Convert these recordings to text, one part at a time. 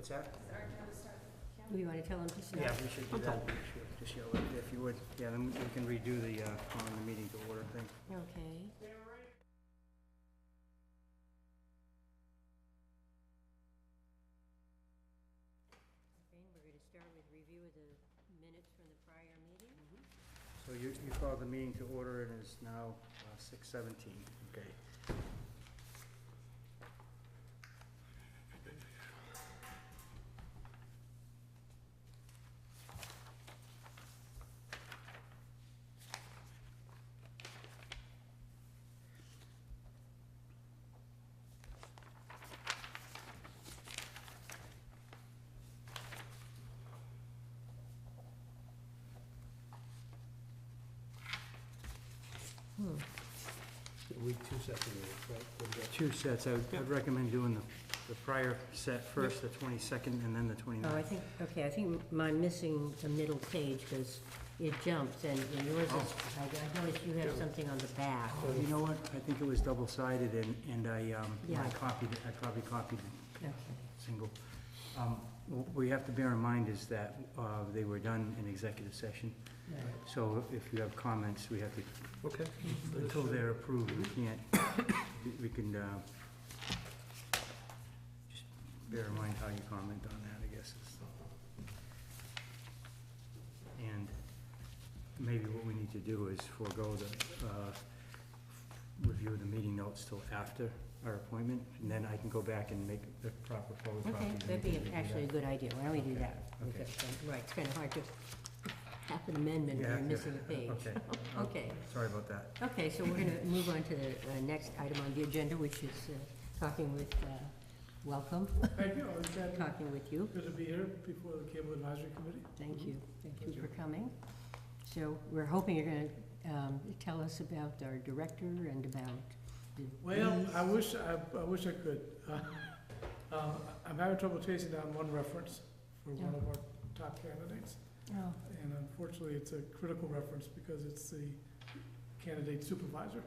What's that? We want to tell them to stop? Yeah, we should do that. Sure, just yell it if you would. Yeah, then we can redo the, calling the meeting to order thing. Okay. Okay, we're going to start with review of the minutes from the prior meeting. So you called the meeting to order, and it's now 6:17, okay. Read two sets of minutes, right? What do you got? Two sets. I'd recommend doing the prior set first, the 22nd, and then the 29th. Oh, I think I'm missing the middle page because it jumps and yours is, I noticed you have something on the back. You know what? I think it was double-sided, and I Yeah. copied it. I probably copied it Okay. single. What we have to bear in mind is that they were done in executive session. So if you have comments, we have to, Okay. until they're approved, we can't, we can just bear in mind how you comment on that, I guess. And maybe what we need to do is forego the review of the meeting notes till after our appointment, and then I can go back and make the proper photocopy. Okay, that'd be actually a good idea. Why don't we do that? Okay. Because, right, it's kind of hard to have an amendment when Yeah, you're missing a page. Okay. Okay. Sorry about that. Okay, so we're going to move on to the next item on the agenda, which is talking with, welcome, Thank you, always glad, talking with you. good to be here before the Cable Advisory Committee. Thank you. Thank you for coming. So we're hoping you're going to tell us about our director and about the... Well, I wish I could. I'm having trouble chasing down one reference for one of our top candidates. Oh, And unfortunately, it's a critical reference because it's the candidate supervisor.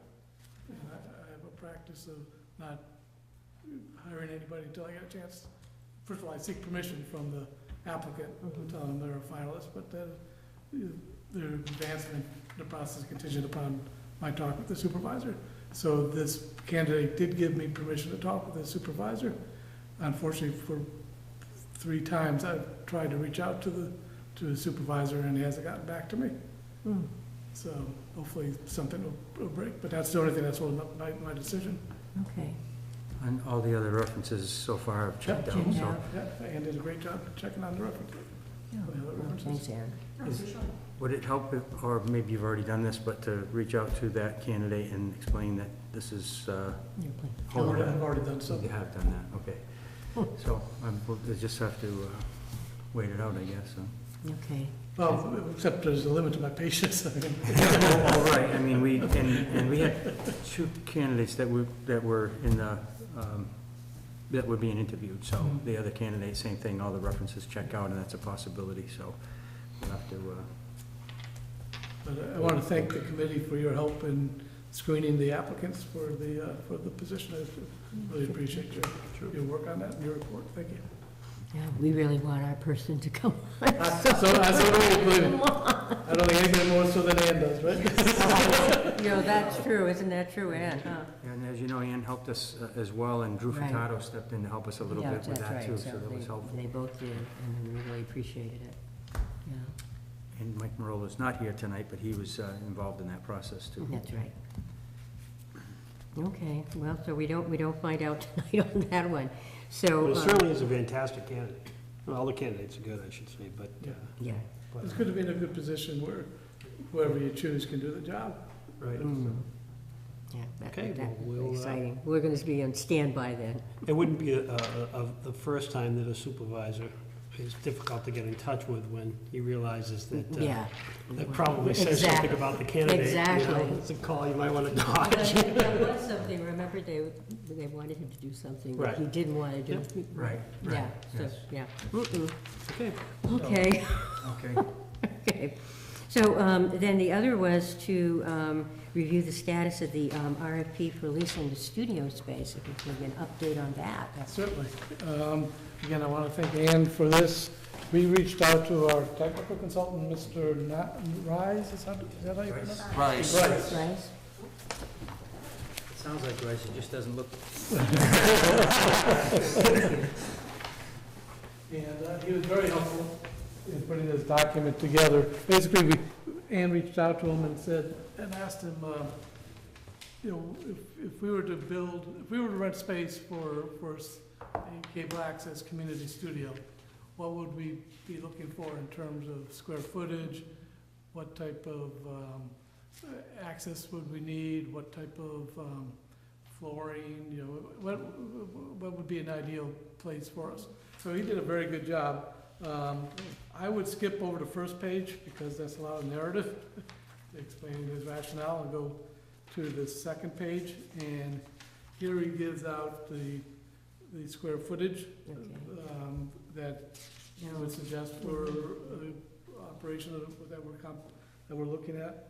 And I have a practice of not hiring anybody until I get a chance. First of all, I seek permission from the applicant, telling them they're a finalist, but then their advancement in the process is contingent upon my talk with the supervisor. So this candidate did give me permission to talk with the supervisor. Unfortunately, for 3 times, I've tried to reach out to the supervisor, and he hasn't gotten back to me. So hopefully something will break, but that's the only thing that's holding up my decision. okay. And all the other references so far have checked out, Checked so. out. Yeah, Ann did a great job checking on the reference. Yeah. The other Well, references. thanks, Aaron. Would it help, or maybe you've already done this, but to reach out to that candidate and explain that this is, You're playing. Hold on. I've already done so. you have done that, okay. So, we'll just have to wait it out, I guess, so. Okay. Well, except there's a limit to my patience. All right, I mean, we had 2 candidates that were in the, that were being interviewed, so the other candidate, same thing, all the references check out, and that's a possibility, so we'll have to, But I want to thank the committee for your help in screening the applicants for the position. I really appreciate your work on that and your report. Thank you. Yeah, we really want our person to come on. So I don't believe it. I don't think anybody more so than Ann does, right? You know, that's true, isn't that true, Ann, huh? and as you know, Ann helped us as well, and Drew Right. Furtado stepped in to help us a little Yeah, bit with that's that right. too, so that was they- helpful. They both did, and we really appreciated it. Yeah, And Mike Marola's not here tonight, but he was involved in that process too. that's right. Okay, well, so we don't find out tonight on that one. So, Well, it certainly is a fantastic candidate. Well, all the candidates are good, I should say, but, yeah, It's good to be in a good position where whoever you choose can do the job. right. yeah, Okay, that's well, we'll, exciting. We're gonna be on standby then. It wouldn't be the first time that a supervisor is difficult to get in touch with when he realizes that, Yeah. that probably says something Exactly. about the candidate. You know, Exactly. It's a call you might want to dodge. There was something, remember, they wanted him to do something that Right. he didn't want to do. Right, Yeah, right, so, yes. yeah. Okay. Okay, Okay, okay. So then the other was to review the status of the RFP for leasing the studio space, if we can get an update on that. That's Certainly. Again, I want to thank Ann for this. We reached out to our technical consultant, Mr. Rise, is that how you pronounce it? Rice. Rice. Rice. It sounds like rice, it just doesn't look. And he was very helpful in putting this document together. Basically, Ann reached out to him and said, and asked him, you know, if we were to rent space for a cable access community studio, what would we be looking for in terms of square footage? What type of access would we need? What type of flooring, you know, what would be an ideal place for us? So he did a very good job. I would skip over the first page because that's a lot of narrative explaining his rationale, and go to the second page. And here he gives out the square footage that I would suggest for operation that we're looking at.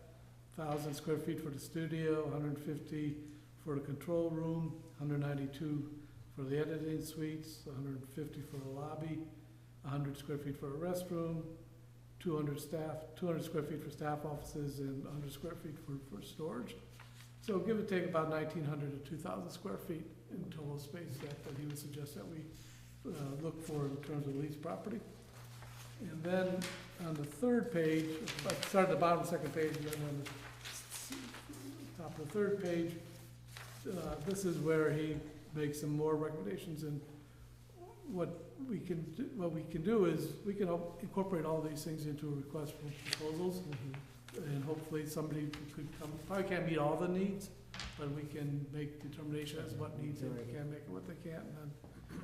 1,000 square feet for the studio, 150 for the control room, 192 for the editing suites, 150 for the lobby, 100 square feet for a restroom, 200 square feet for staff offices, and 100 square feet for storage. So give or take about 1,900 to 2,000 square feet in total space that he would suggest that we look for in terms of lease property. And then on the third page, I started at the bottom of the second page, and then on the top of the third page, this is where he makes some more recommendations. And what we can do is we can incorporate all these things into a request for proposals. And hopefully somebody could come, probably can't meet all the needs, but we can make determination as what needs they can make and what they can't. And then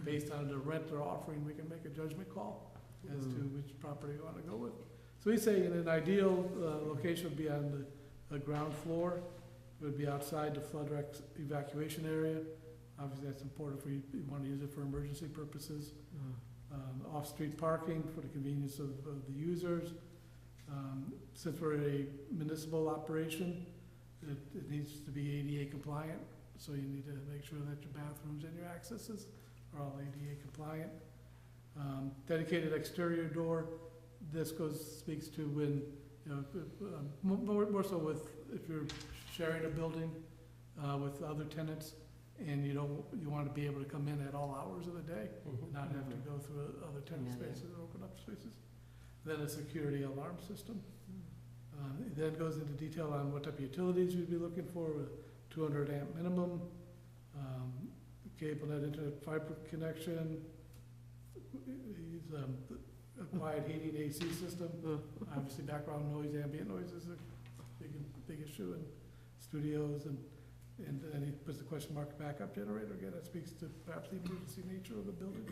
based on the rent they're offering, we can make a judgment call as to which property we want to go with. So he's saying an ideal location would be on the ground floor. It would be outside the flood evacuation area. Obviously, that's important for you want to use it for emergency purposes. Off-street parking for the convenience of the users. Since we're a municipal operation, it needs to be ADA compliant, so you need to make sure that your bathrooms and your accesses are all ADA compliant. Dedicated exterior door. This speaks to when, you know, more so with if you're sharing a building with other tenants, and you want to be able to come in at all hours of the day, and not have to go through other tenant spaces or open up spaces. Then a security alarm system. It then goes into detail on what type of utilities you'd be looking for, a 200 amp minimum, cable net internet fiber connection. He's a quiet heating AC system. Obviously, background noise, ambient noise is a big issue in studios, and then he puts the question mark backup generator. Again, that speaks to perhaps the emergency nature of the building.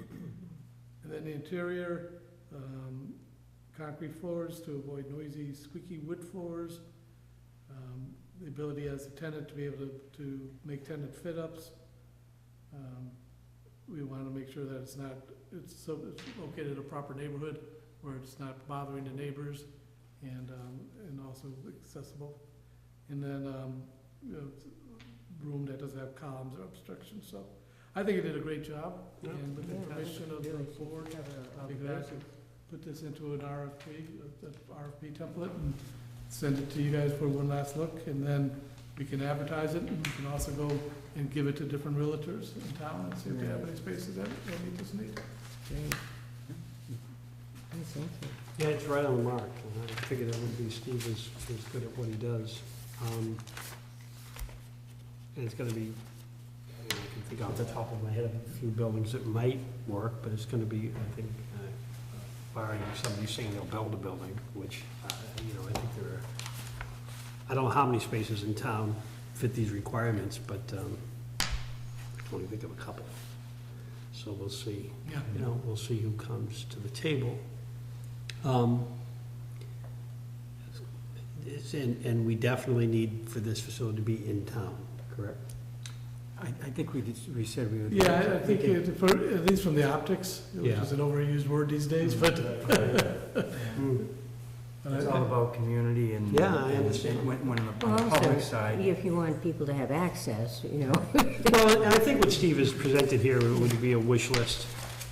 And then the interior, concrete floors to avoid noisy, squeaky wood floors. The ability as a tenant to be able to make tenant fit-ups. We want to make sure that it's located in a proper neighborhood where it's not bothering the neighbors, and also accessible. And then you know, room that doesn't have columns or obstructions. So I think he did a great job, and with the permission of the board, I'll be glad to put this into an RFP template, and send it to you guys for one last look, and then we can advertise it, and we can also go and give it to different realtors in town and see if they have any spaces that meet this need. Yeah, it's right on the mark. And I figured that would be Steve is good at what he does. And it's gonna be, I can think off the top of my head of a few buildings that might work, but it's gonna be, I think, barring somebody saying they'll build a building, which, you know, I think there are, I don't know how many spaces in town fit these requirements, but I can only think of a couple. So we'll see. Yeah. You know, we'll see who comes to the table. And we definitely need for this facility to be in town, correct? I think we said we would. Yeah, I think at least from the optics, which Yeah. is an overused word these days, but And It's I- all about community and. Yeah, I and understand. When on the Well, public also, side. if you want people to have access, you know. Well, I think what Steve has presented here would be a wish list,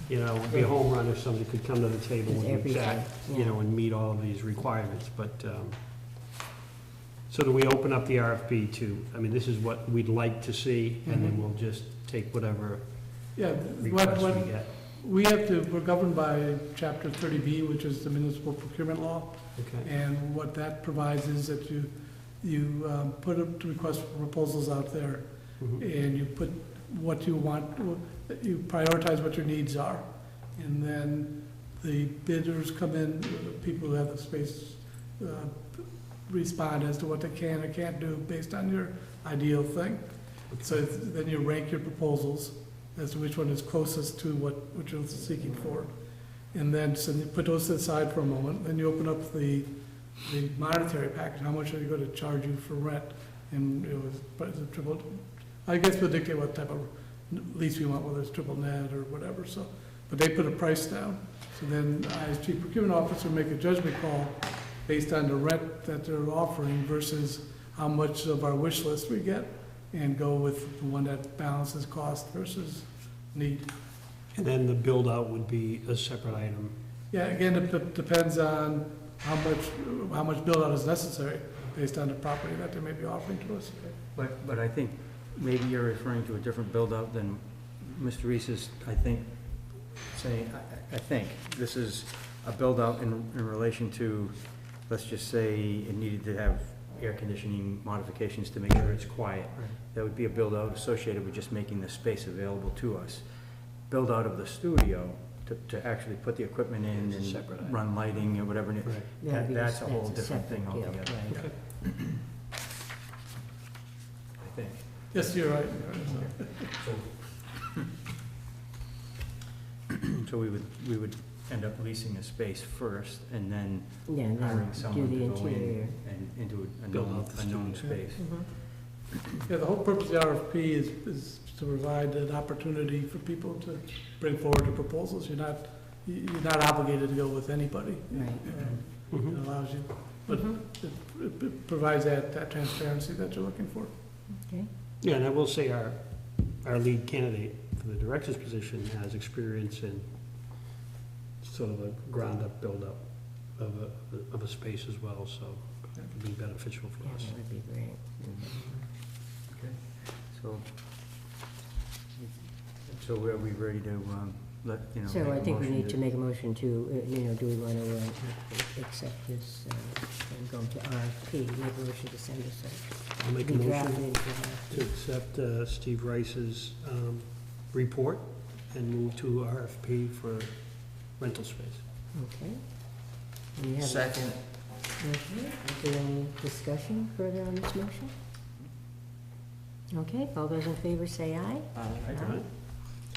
you know, would be a home run if somebody could come to the table With with the exact, everything, you yeah. know, and meet all of these requirements, but, so do we open up the RFP to, I mean, this is what we'd like to see, and then Mhm. we'll just take whatever Yeah, requests what, we get? we have to, we're governed by Chapter 30B, which is the municipal procurement law. Okay, And what that provides is that you put a request for proposals out there, mhm, and you put what you want, you prioritize what your needs are. And then the bidders come in, the people who have the space respond as to what they can or can't do based on your ideal thing. So then you rank your proposals as to which one is closest to what you're seeking for. And then, so you put those aside for a moment, then you open up the monetary package, how much are they gonna charge you for rent? And, you know, is it triple, I guess we'll dictate what type of lease we want, whether it's triple net or whatever, so. But they put a price down, so then I, as chief procurement officer, make a judgment call based on the rent that they're offering versus how much of our wish list we get, and go with the one that balances cost versus need. and then the build-out would be a separate item. Yeah, again, it depends on how much build-out is necessary based on the property that they may be offering to us. But I think maybe you're referring to a different build-out than Mr. Reese is, I think, saying, I think this is a build-out in relation to, let's just say it needed to have air conditioning modifications to make sure it's quiet. Right. That would be a build-out associated with just making the space available to us. Build-out of the studio, to actually put the equipment in It's a separate and item. run lighting or whatever. Right. That'd be That's a whole that's different thing separate deal, altogether. right. Okay. I think. Yes, you're right. So we would end up leasing a space first and then Yeah, and then hiring do someone the to go interior. in and into a Build known, out the a known studio. space. Mhm. Yeah, the whole purpose of the RFP is to provide an opportunity for people to bring forward their proposals. You're not obligated to go with anybody. Right. Mhm. It allows you, but Mhm. it provides that transparency that you're looking for. Okay, Yeah, and I will say our lead candidate for the director's position has experience in sort of a ground-up build-up of a space as well, so that could be beneficial yeah, for us. that would be great. Okay, so are we ready to, let, you know? So make I a think we motion need to make a motion to, you know, do we want to accept this and go to RFP? Make a motion to send this I'll make a be drafted motion into to accept Steve Rice's report and move to RFP for rental space. Okay. And you have a- Second. Okay. Is there any discussion further on this motion? Okay, all those in favor say aye. Right?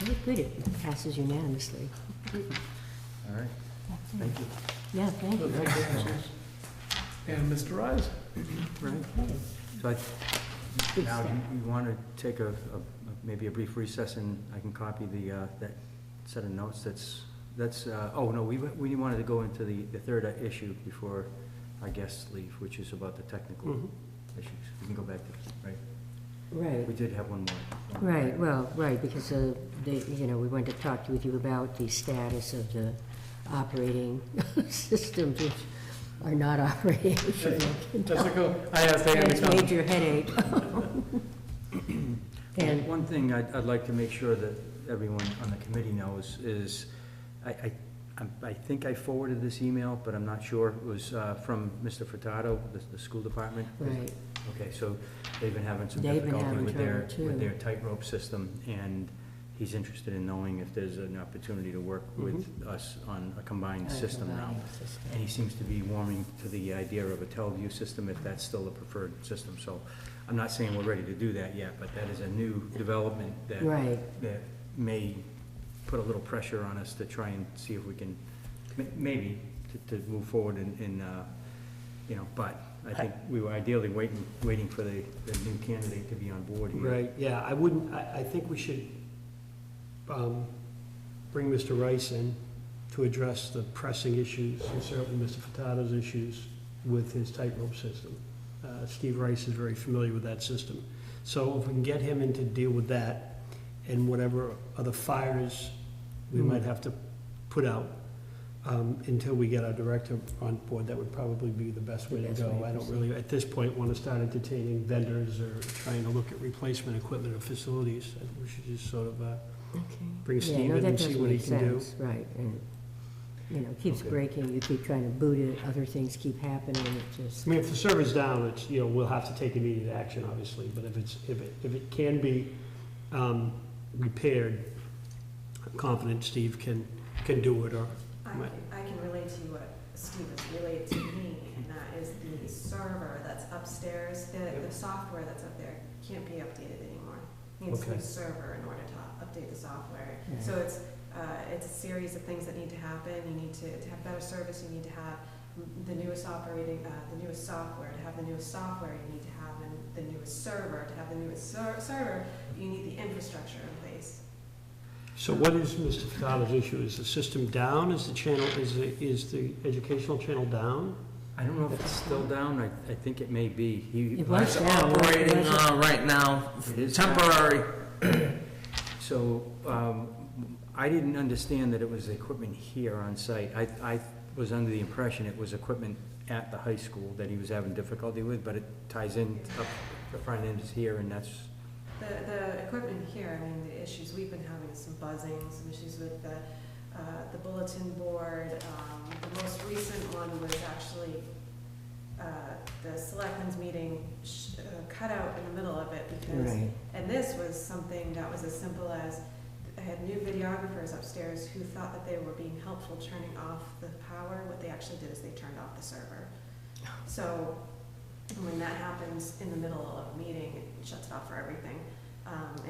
Oh, good, it passes unanimously. All right, thank you. Yeah, thank you. And Mr. Rise? Right. Okay. So Good now, stuff. you want to take maybe a brief recess and I can copy that set of notes oh, no, we wanted to go into the third issue before our guests leave, which is about the technical Mhm. issues. We can go back to, right? Right. We did have one more. Right, well, right, because you know, we wanted to talk with you about the status of the operating systems which are not operating. Jessica, I asked Andy That's to come. major headache. And, One thing I'd like to make sure that everyone on the committee knows is, I think I forwarded this email, but I'm not sure. It was from Mr. Furtado, the school department. right, Okay, so they've been having some They've been difficulty having with trouble, their too. tightrope system, and he's interested in knowing if there's an opportunity to work with us on a combined system now. Combined system. And he seems to be warming to the idea of a Telview system, if that's still the preferred system. So I'm not saying we're ready to do that yet, but that is a new development that Right, may put a little pressure on us to try and see if we can, maybe, to move forward in, you know, but I think we were ideally waiting for the new candidate to be on board here. Right, yeah, I think we should bring Mr. Rice in to to address the pressing issues, and certainly Mr. Furtado's issues with his tightrope system. Steve Rice is very familiar with that system. So if we can get him in to deal with that, and whatever other fires we might have to put out, until we get our director on board, that would probably be the best way to Best go. way to I don't proceed. really, at this point, want to start entertaining vendors or trying to look at replacement equipment or facilities. I think we should just sort of Okay. bring Yeah, Steve no, in that and see does what he make can do. sense, right, and, you know, it keeps Okay. breaking, you keep trying to boot it, other things keep happening, it just, I mean, if the server's down, it's, you know, we'll have to take immediate action, obviously, but if it can be repaired, I'm confident Steve can do it, or, I can relate to you what Steve has relayed to me, and that is the server that's upstairs, the software that's up there can't be updated anymore. Needs a Okay. new server in order to update the software. Yeah. So it's a series of things that need to happen. You need to have better service, you need to have the newest the newest software. To have the newest software, you need to have the newest server. To have the newest server, you need the infrastructure in place. so what is Mr. Furtado's issue? Is the system down? Is the educational channel down? I don't know if it's still down, I think it may be. it was It's down. operating wasn't it? right now, It is temporary. So, I didn't understand that it was equipment here on site. I was under the impression it was equipment at the high school that he was having difficulty with, but it ties in, up the front end is here, and that's, The equipment here, I mean, the issues we've been having is some buzzing, some issues with the bulletin board. The most recent one was actually the selectmen's meeting cut out in the middle of it because, Right, and this was something that was as simple as, I had new videographers upstairs who thought that they were being helpful turning off the power. What they actually did is they turned off the server. So when that happens in the middle of a meeting, it shuts it off for everything.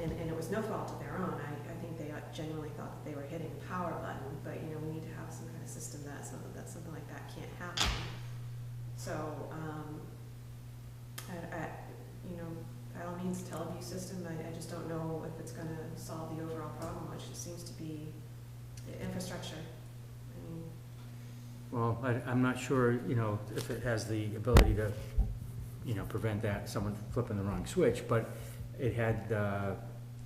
And it was no fault of their own. I think they genuinely thought that they were hitting the power button, but, you know, we need to have some kind of system that something like that can't happen. So, you know, by all means, Teleview system, I just don't know if it's gonna solve the overall problem, which it seems to be the infrastructure. I mean, well, I'm not sure, you know, if it has the ability to, you know, prevent that, someone flipping the wrong switch, but it had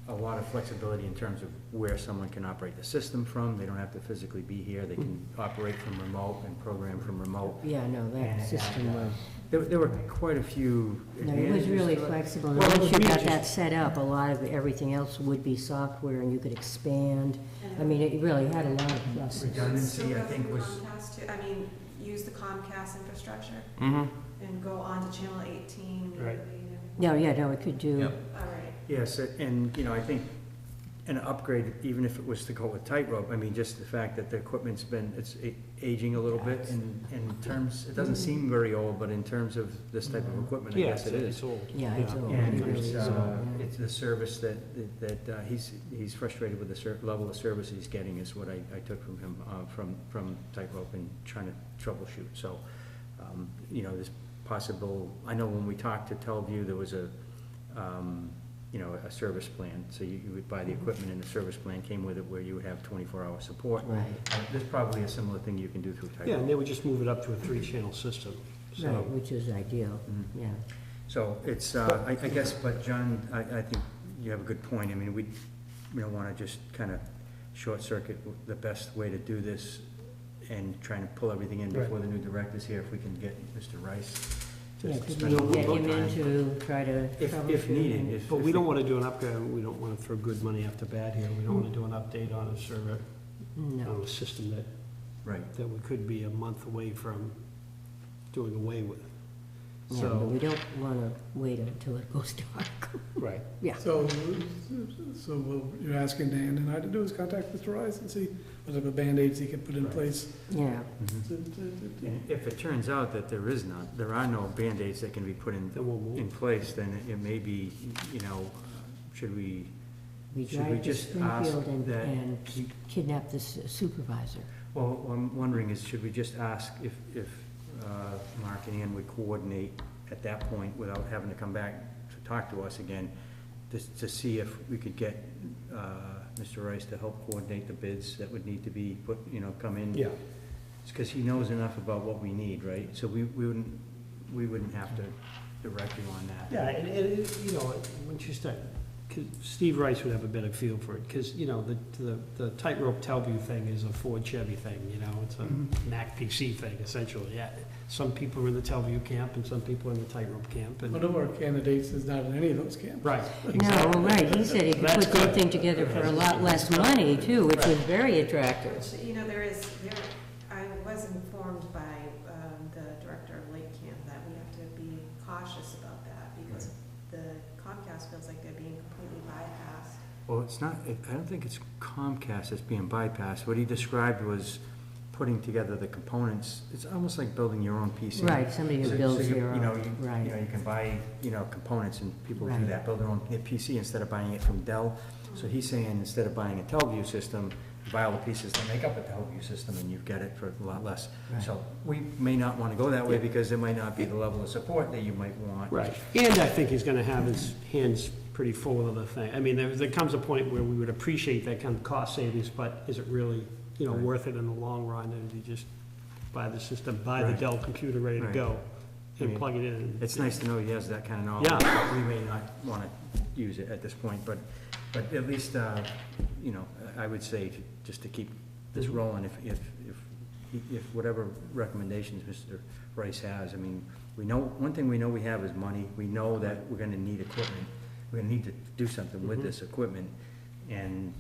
a lot of flexibility in terms of where someone can operate the system from. They don't have to physically be here, they can operate from remote and program from remote. yeah, no, that system was, There were quite a few no, it was advantages really to it. flexible, and Well, once you we got just- that set up, a lot of everything else would be software, and you could expand. I mean, it really had a lot of pluses. Redundancy, still I go think, through was, Comcast too. I mean, use the Comcast infrastructure Mm-hmm. and go on to channel 18 immediately. Right. No, yeah, no, it could do, Yep. All right. yes, and, you know, I think an upgrade, even if it was to go with tightrope, I mean, just the fact that the equipment's been, it's aging a little bit in terms, it doesn't seem very old, but in terms of this type of equipment, I Yeah, guess it is. it's old. yeah, it's old, And it really it's, is old, yeah. it's the service that he's frustrated with the level of service he's getting is what I took from him, from tightrope and trying to troubleshoot. So, you know, this possible, I know when we talked to Teleview, there was a, you know, a service plan. So you would buy the equipment and the service plan came with it where you would have 24-hour support. Right, There's probably a similar thing you can do through tightrope. Yeah, and they would just move it up to a 3-channel system, so. right, which is ideal, Mhm. yeah. So it's, I guess, but John, I think you have a good point. I mean, we don't want to just kind of short circuit the best way to do this and trying to pull everything in before the new director's here, if we can get Mr. Rice to Yeah, could spend we a little get more him in time. to try to If troubleshoot needed, and- if. But if we don't the- want to do an upgrade, we don't want to throw good money after bad here. We don't want to do an update on a server, on No, a system Right. that we could be a month away from doing away with. yeah, but So, we don't want to wait until it goes dark. right. Yeah, So what you're asking Dan and I to do is contact Mr. Rice and see what type of Band-Aids he can put in Right. place. yeah, Mhm. to- And if it turns out that there are no Band-Aids that can be put in Then we'll move. place, then it may be, you know, should we, we Should we drive to just ask Springfield that and he- kidnap the supervisor. well, what I'm wondering is, should we just ask if Mark and Ann would coordinate at that point without having to come back to talk to us again, to see if we could get Mr. Rice to help coordinate the bids that would need to be put, come in. Yeah, It's because he knows enough about what we need, right? So we wouldn't have to direct you on that. yeah, and, once you start, 'cause Steve Rice would have a better feel for it, because, the tightrope Telview thing is a Ford Chevy thing, it's a Mac PC thing, essentially, yeah. Some people are in the Telview camp, and some people are in the tightrope camp, and. One of our candidates is not in any of those camps. Right, No, exactly. well, right, he said he could That's put that good. thing together for a lot less money, too, which was very attractive. I was informed by the director of Lake Camp that we have to be cautious about that because the Comcast feels like they're being completely bypassed. Well, it's not, I don't think it's Comcast that's being bypassed. What he described was putting together the components. It's almost like building your own PC. Right, somebody who So builds you- their you know, own, you- right. You can buy, components, and people do Right. that, build their own PC instead of buying it from Dell. So he's saying, instead of buying a Telview system, buy all the pieces that make up a Telview system, and you get it for a lot less. Right. So we may not want to go that way, because there might not be the level of support that you might want. Right, and I think he's gonna have his hands pretty full with other things. I mean, there comes a point where we would appreciate that kind of cost savings, but is it really, Right. worth it in the long run? And you just buy the system, buy the Right. Dell computer ready to Right. go, I and mean, plug it in. It's nice to know he has that kind of knowledge. Yeah. But we may not want to use it at this point, but at least, I would say just to keep this Mhm. rolling, if whatever recommendations Mr. Rice has, I mean, one thing we know we have is money. We know that we're gonna need equipment. We're gonna need to do something with Mhm. this equipment. And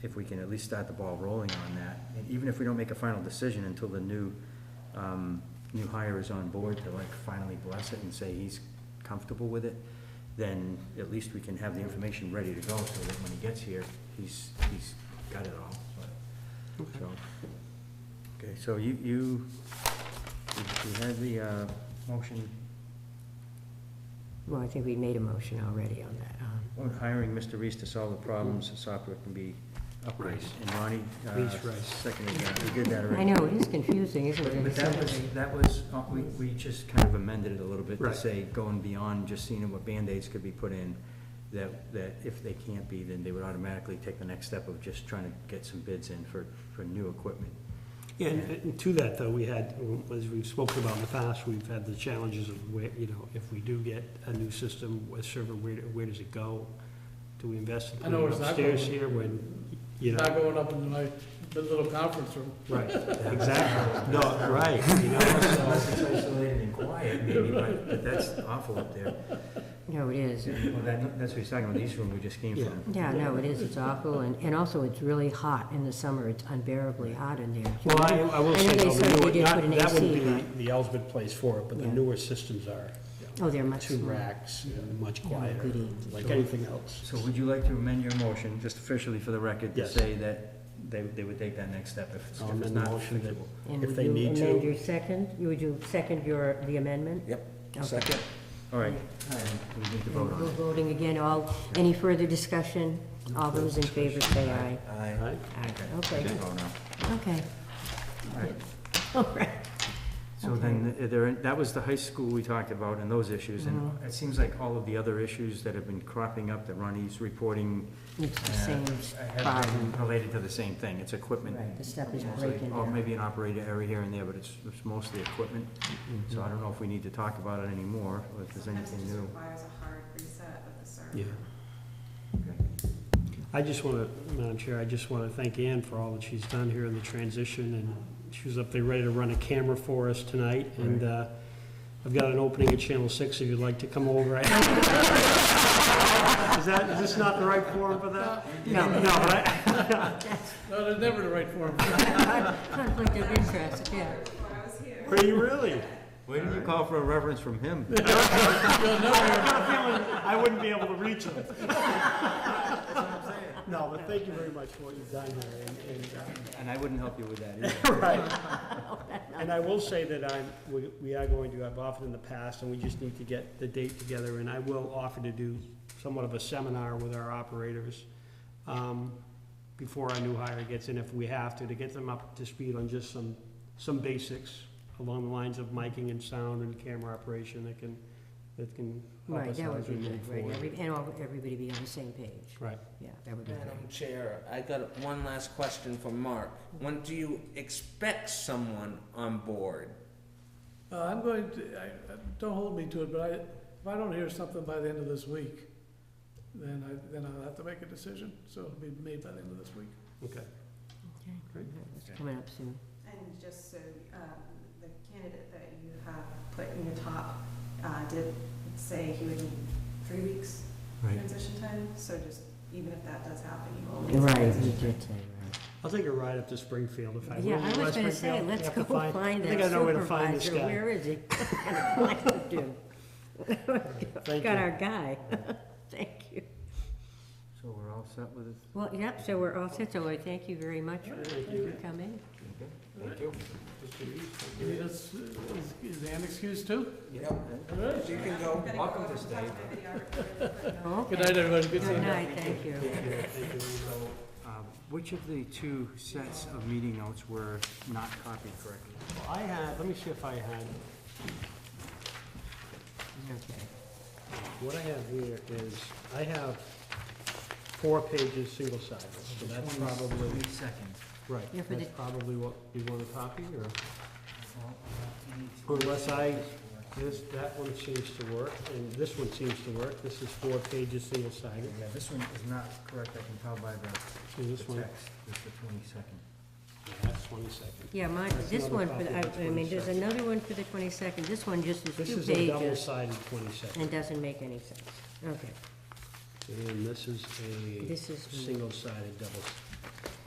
if we can at least start the ball rolling on that, and even if we don't make a final decision until the new hire is on board to finally bless it and say he's comfortable with it, then at least we can have the information ready to go, so that when he gets here, he's got it all, Okay. so. Okay, so you had the motion, Well, I think we made a motion already on that. on hiring Mr. Reese to solve the problems, the software can be upgraded. Rice. And Ronnie, Reese Rice. seconded that, we did that I already. know, it is confusing, isn't But it? that was, we just kind of amended it a little bit to Right. say, going beyond just seeing what Band-Aids could be put in, that if they can't be, then they would automatically take the next step of just trying to get some bids in for new equipment. Yeah, and to that, though, we had, as we've spoken about in the past, we've had the challenges of where, if we do get a new system, a server, where does it go? Do we invest in I know putting it it's not upstairs going. here when, It's not going up into my little conference room. Right, exactly. No, right, Unless it's isolated and quiet, maybe, but that's awful up there. No, it is. Well, that's what he's talking about, the East Room we just came Yeah. from. Yeah, no, it is, it's awful, and also it's really hot in the summer, it's unbearably hot in there. Well, I will I say, know they though, said the they newer, did put an that wouldn't AC, be but- the Elsbeth place for it, but the Yeah. newer systems are Oh, they're much two smaller. racks and much Yeah, quieter, goody. like anything else. So would you like to amend your motion, just officially for the record, to Yes. say that they would take that next step if it's I'll if it's amend the not motion that- fixable? And If would they you need to. amend your second? Would you second the amendment? Yep. Okay. Second. All right, and we need to vote And on we're it. voting again, any further discussion? All those in favor say aye. Aye. Right? Aye. Okay. Okay, Oh, no. okay, All right. all right. So then, that was the high school we talked about and those issues, and Mhm. it seems like all of the other issues that have been cropping up that Ronnie's reporting It's the uh, same have problem. been related to the same thing, it's equipment. Right, the stuff is Mostly, breaking or down. maybe an operator area here and there, but it's mostly equipment, Mm-hmm. so I don't know if we need to talk about it anymore, or if there's Sometimes it anything just new. requires a hard reset of the server. Yeah. Okay. I just want to, Madam Chair, I just want to thank Ann for all that she's done here in the transition, and she was up there ready to run a camera for us tonight, and I've got an opening at Channel 6 if you'd like to come over. Is this not the right forum for that? No. No, but I, No, there's never the right form. Conflict of interest, yeah. Before I was here. were you really? Why didn't you call for a reference from him? I wouldn't be able to reach him. No, but thank you very much for what you've done here, And I wouldn't help you with that either. right. And I will say that we are going to, I've offered in the past, and we just need to get the date together, and I will offer to do somewhat of a seminar with our operators before our new hire gets in, if we have to get them up to speed on just some basics along the lines of miking and sound and camera operation that can help Right, us that out would as we be move good, right, forward. everybody be on the same page. Right. Yeah, that would be Madam great. Chair, I got one last question for Mark. When do you expect someone on board? I'm going to, don't hold me to it, but if I don't hear something by the end of this week, then I'll have to make a decision, so it'll be made by the end of this week. Okay. Okay, Great. it's coming up soon. And just so, the candidate that you have put in your top, did say he would need 3 weeks Right. transition time, so just, even if that does happen, you will. need Right, some you transition did say, right. I'll take a ride up to Springfield if I. Yeah, will. I was West gonna say, Springfield, let's you have to go find I think that I know where to find this supervisor, guy. where is he? What to do? Thank Got you. our guy, thank you. So we're all set with it? Well, yep, so we're all set, so I thank you very much Thank you. for coming. Thank you. Is Ann excused too? Yep. You can go. I'm gonna Welcome go to over and talk stay. to my videographer. Oh, Good okay. night, everybody, good seeing Good you. night, thank you. So, which of the two sets of meeting notes were not copied correctly? Well, I had, let me see if I had, Okay. what I have here is, I have 4 pages, single-sided, so that's probably, Second. right, Yeah, for that's the- probably what you want to copy, or unless that one seems to work, and this one seems to work, this is 4 pages, single-sided. Yeah, this one is not correct, I can tell by See the this one? text, it's the 22nd. Yeah, that's 22nd. Yeah, mine, That's this another one, for copy the- of the I mean, there's 22nd. another one for the 22nd, this one just is This 2 is a pages double-sided 22nd, and doesn't make any sense. Okay, and this is a this is, single-sided double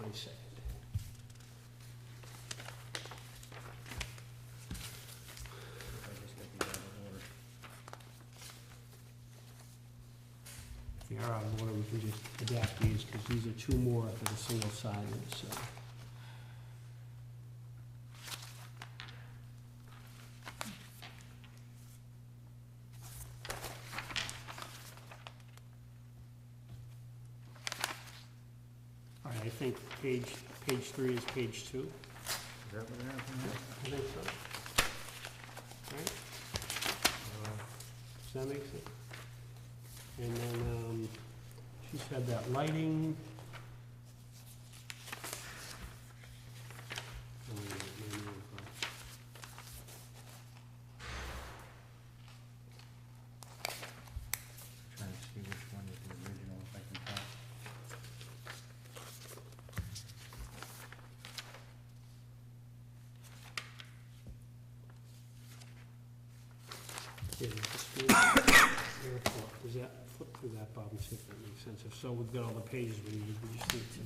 22nd. If I just get these out of order. If they are out of order, we can just adapt these, because these are 2 more for the single-sided, so. All right, I think page 3 is page 2. Is that what happened here? I think so. Right? Does that make sense? And then, she said that lighting. Trying to see which one is the original, if I can tell. Yeah, the school airport, does that, flip through that, Bob, and see if that makes sense. If so, we've got all the pages we need, we just need to.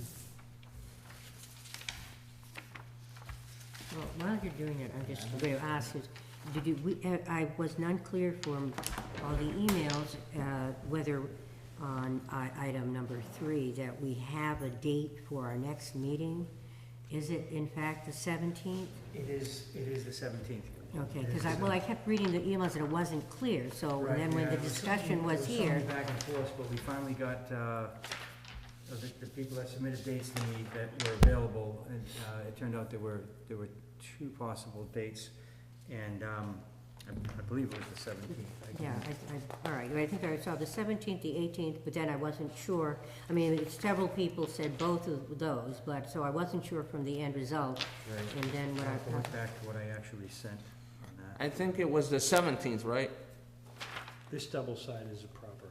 well, while you're doing it, I'm just going to ask is, did you, I was unclear from all the emails, whether on item number 3, that we have a date for our next meeting. Is it in fact the 17th? It is the 17th. Okay, because I kept reading the emails and it wasn't clear, so Right, then when yeah, the it was discussion some- was there here, some back and forth, but we finally got, the people that submitted dates to me that were available, and, it turned out there were 2 possible dates, and, I believe it was the 17th. yeah, all right, I think I saw the 17th, the 18th, but then I wasn't sure. I mean, several people said both of those, but, so I wasn't sure from the end result. Right. And then when I went back to what I actually sent on that. I think it was the 17th, right? This double-sided is a proper,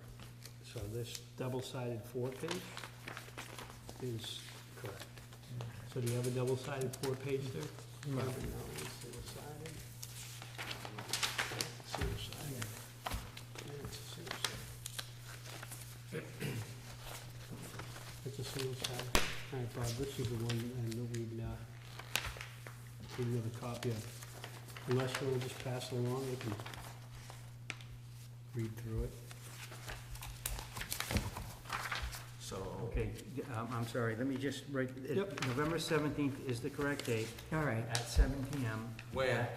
so this double-sided 4-page is correct. So do you have a double-sided 4-page there? No. Probably no, it's single-sided. Single-sided. Yeah, it's a single-sided. It's a single-sided. All right, Bob, this is the one that we'd, give you a copy of. Unless you want to just pass it along, you can read through it. So, Okay, I'm sorry, let me just write, Yep. November 17th is the correct date, All right, at 7 PM. where?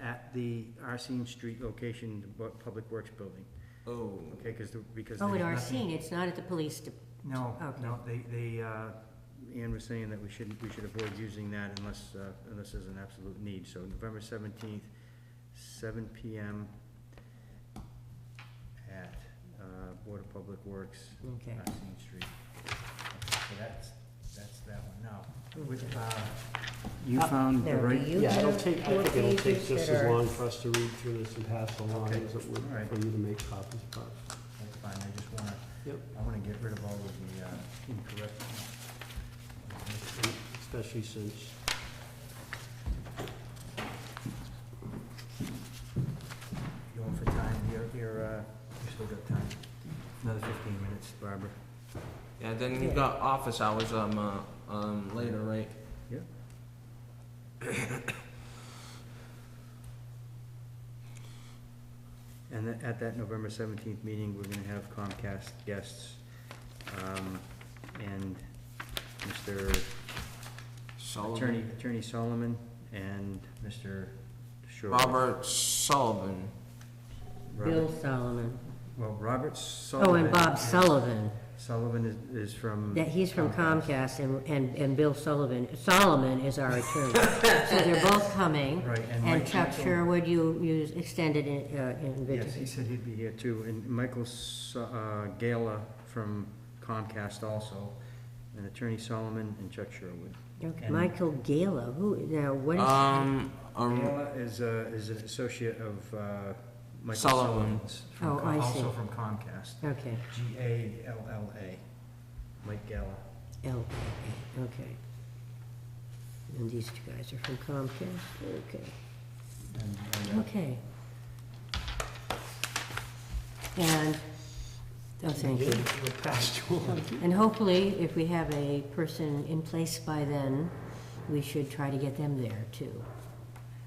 At the Racine Street location, the Public Works Building. Oh, Okay, because oh, there's at nothing- Arsene, it's not at the police, No, Okay. no, Ann was saying that we should avoid using that unless there's an absolute need. So November 17th, 7 PM at Board of Public Works, Okay. Main Street. So that's that one. Now, with, you found the Now, do right, you Yeah, have I think 4 it'll take pages just that as are- long for us to read through this and pass along Okay. as it would All right. for you to make copies of. that's fine, I just wanna, Yep. I wanna get rid of all of the incorrect. Especially since, Going for time, you still got time. Another 15 minutes, Barbara. Yeah, then you got office hours, later, right? Yep. And at that November 17th meeting, we're gonna have Comcast guests, and Mr. Attorney Solomon and Mr. Shore. Robert Sullivan. Bill Solomon. Well, Robert Sullivan. Oh, and Bob Sullivan. Sullivan is from. That he's from Comcast, and Bill Solomon is our attorney. So they're both coming. Right, and And Mike Chuck Michael- Sherwood, you extended Yes, he invitation. said he'd be here too, and Michael Gala from Comcast also, and Attorney Solomon and Chuck Sherwood. Okay, and- Michael Gala, now, what is? Gala is an associate of Michael Sullivan. Sullivan's, Oh, I also see. from Comcast. Okay, Galla, Mike Gala. L-A-A, okay. And these two guys are from Comcast, okay. And, Okay. And, oh, thank you. we'll pass you on. And hopefully, if we have a person in place by then, we should try to get them there too.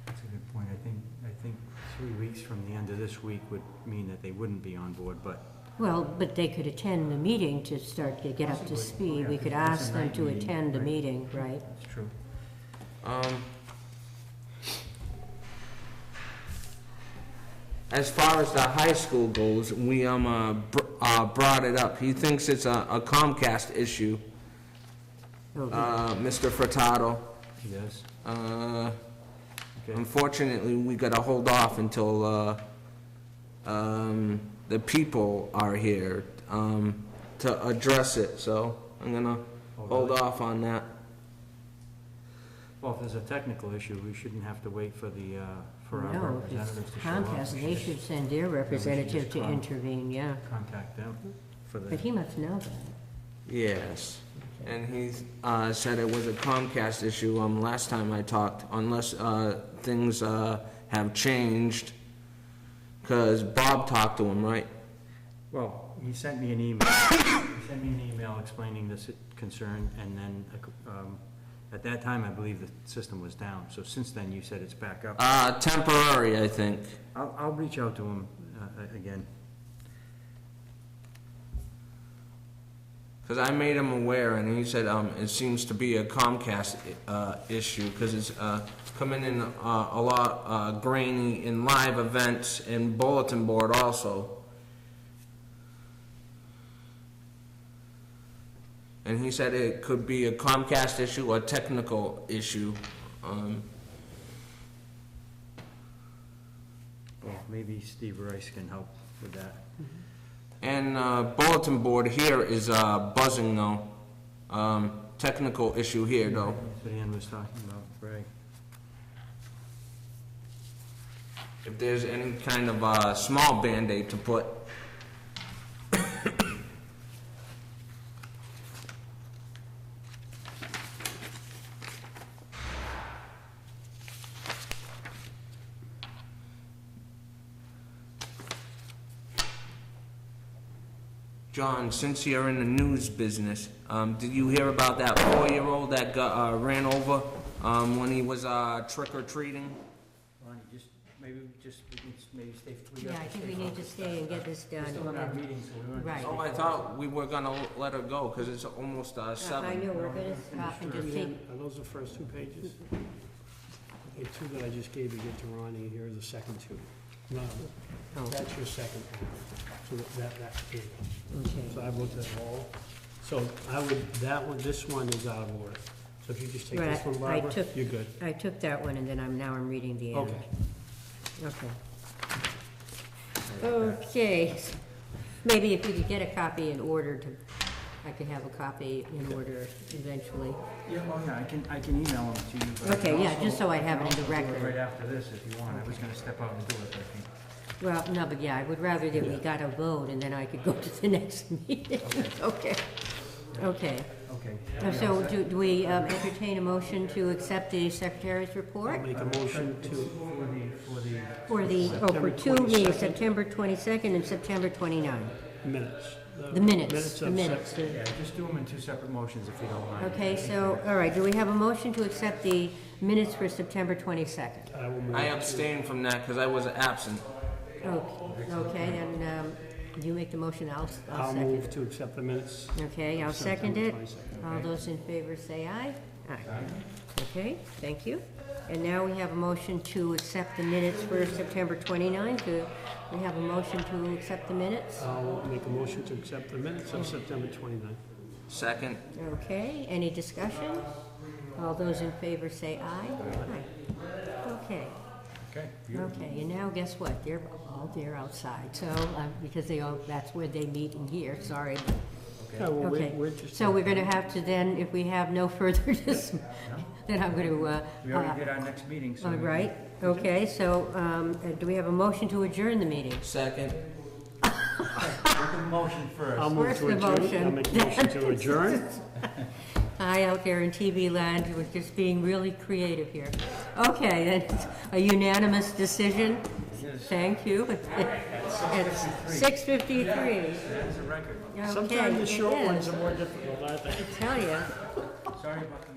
That's a good point. I think 3 weeks from the end of this week would mean that they wouldn't be on board, but Well, but they could attend the meeting to start to get up to Possibly. speed. Yeah, We could 'cause it's a ask them night to meeting, attend the right. meeting, right? that's true. As far as the high school goes, we brought it up. He thinks it's a Comcast issue, Oh, Mr. Furtado. He does. Okay. Unfortunately, we gotta hold off until the people are here to address it, so I'm gonna hold off on that. Well, if there's a technical issue, we shouldn't have to wait for our No, representatives it's to show up. Comcast, We they should send their representative to call. intervene, yeah. Contact them for But the, he must know that. Yes, and he said it was a Comcast issue last time I talked, unless things have changed, because Bob talked to him, right? well, he sent me an email. He sent me an email explaining this concern, and then, at that time, I believe the system was down. So since then, you said it's back up. Temporary, I think. I'll reach out to him again. Because I made him aware, and he said it seems to be a Comcast issue, because it's coming in a lot grainy in live events and bulletin board also. And he said it could be a Comcast issue or a technical issue. Well, maybe Steve Rice can help with that. And bulletin board here is buzzing though. Technical issue here though. That's what Ann was talking about, right? If there's any kind of small Band-Aid to put. John, since you're in the news business, did you hear about that 4-year-old that got ran over when he was trick-or-treating? Ronnie, we can maybe stay. Yeah, I think we need to stay and get this done. We're still in our meeting, so we weren't. Right. Oh, I thought we were gonna let her go, because it's almost I 7. know, we're gonna stop and just take, Are those the first 2 pages? The 2 that I just gave you get to Ronnie, here are the second 2. No, oh, that's your second half. So here you go. okay. So I've looked at it all. So this one is out of order. So if you just take Right, this one, I Barbara, took- you're good. I took that one and then I'm reading the end. Okay. Okay. Okay, Maybe if you could get a copy in order to, I could have a copy in order eventually. Yeah, oh, yeah, I can email them to you. but I Okay, can yeah, also- just so I have it in the I can also do record. Right after this, if you want. I was gonna step out and do it, but I think. Well, no, but yeah, I would rather that we got a vote and then I could go to the next meeting. Okay, okay. Okay. So do we entertain a motion to accept the secretary's I'll report? make a motion to, For the, For 2 September meetings, 22nd. September 22nd and September 29th. minutes. The minutes, the of minutes. yeah, just do them in two separate motions if you don't mind. Okay, so, all right, do we have a motion to accept the minutes for September 22nd? I will move. I abstained from that because I was absent. Okay, then you make the motion, I'll I'll second. move to accept the minutes. Okay, I'll of second September it. 22nd. All those in favor say aye. Aye. Okay, thank you. And now we have a motion to accept the minutes for September 29th. We have a motion to accept the minutes. I'll make a motion to accept the minutes of September 29th. Second. Okay, any discussion? All those in favor say aye. Aye. Okay, Okay, beautiful. okay, and now guess what? They're all there outside, so, because that's where they meet in here, sorry. Yeah, well, Okay, we're just. so we're gonna have to then, if we have no further, then I'm gonna, We already did our next meeting, so. all we- right, okay, so, do we have a motion to adjourn the meeting? Second. Make a motion first. I'll move First to the adjourn. motion. I'll make a motion to adjourn. Hi, out there in TV land, we're just being really creative here. Okay, then, it's a unanimous decision, Yes. thank you. It's 6:53. That is a record. Okay, Sometimes the it short is. ones are more difficult, I think. I tell you. Sorry about the